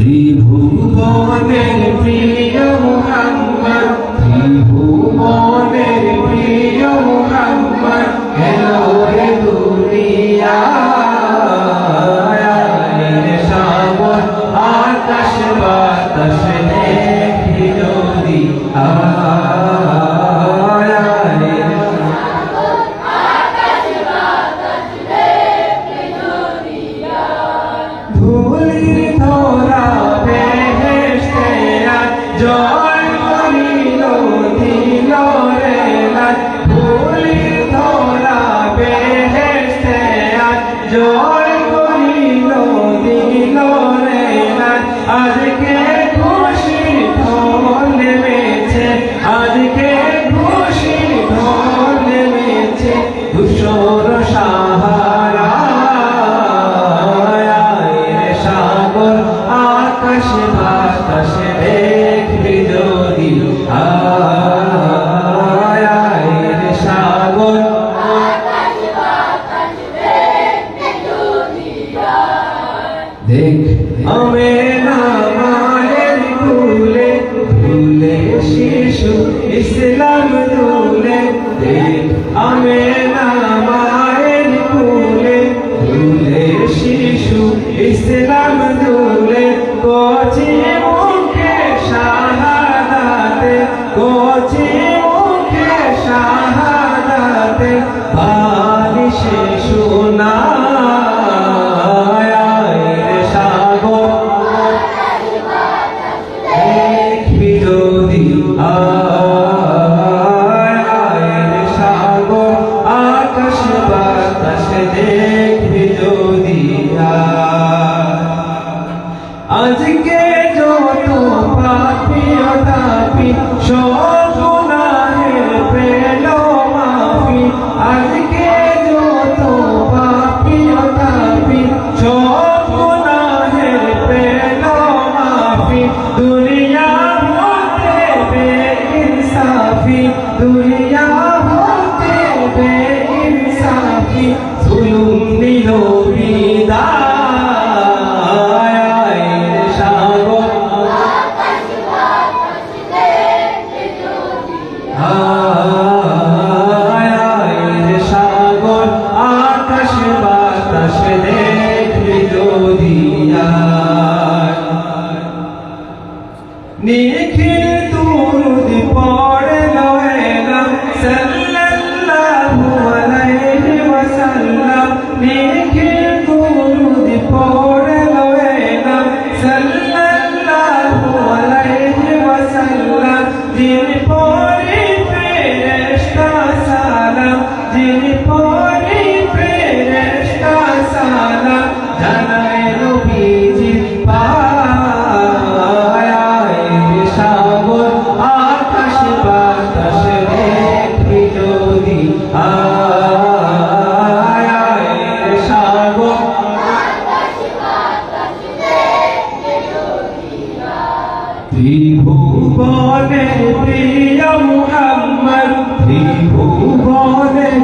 ত্রিভুবনের প্রিয় মুহাম্মদ, ত্রিভুবনের প্রিয় মুহাম্মদ এলো রে দুনিয়ায়। সাগর আকাশ বাতাস দেখি যদি ধুলির ধরা বেহেশতে আজ জয় করিল দিল রে লাজ। ধুলির ধরা বেহেশতে আজ জয় করিল দিল রে লাজ। আজকে খুশি ঢোল নেমেছে, আজকে খুশি ঢোল নেমেছে ধূসর সাহারা। আকাশ বাতাস দেখবি যদি সাগর দেখ আমেনা মায়ের কুলে দুলে শিশু ইসলাম দুলে। দেখ আমেনা মায়ের কুলে দুলে শিশু ইসলাম দুলে। কচি মুখে শাহাদাতে, কচি মুখে শাহাদাতে বালিশে শোনায় সাগর দেখবি যদি সাগর আকাশ বাতাস দেখবি যদি। আজকে যত পাপি ও তাপি সব গুনাহের পেল মাফি। আজকে যত পাপি ও তাপি সব গুনাহের পেল মাফি। দুনিয়া হতে বেইনসাফি, দুনিয়া হতে বেইনসাফি জুলুম দিল বিদায়। সাগর আকাশ বাতাস দেখবি যদি নিখিল দুরূদ পড়ল এলাম সাল্লাল্লাহু আলাইহি ওয়াসাল্লাম। নিখিল দুরূদ পড়ল এলাম সাল্লাল্লাহু আলাইহি ওয়াসাল্লাম। যিনি পড়ে ফেরেশতা সালাম, যিনি পড়ে ফেরেশতা সালাম জানায় নবীজি পায়। সাগর আকাশ বাতাস দেখবি যদি সাগর ত্রিভুবনের প্রিয় মুহাম্মদ, ত্রিভুবনের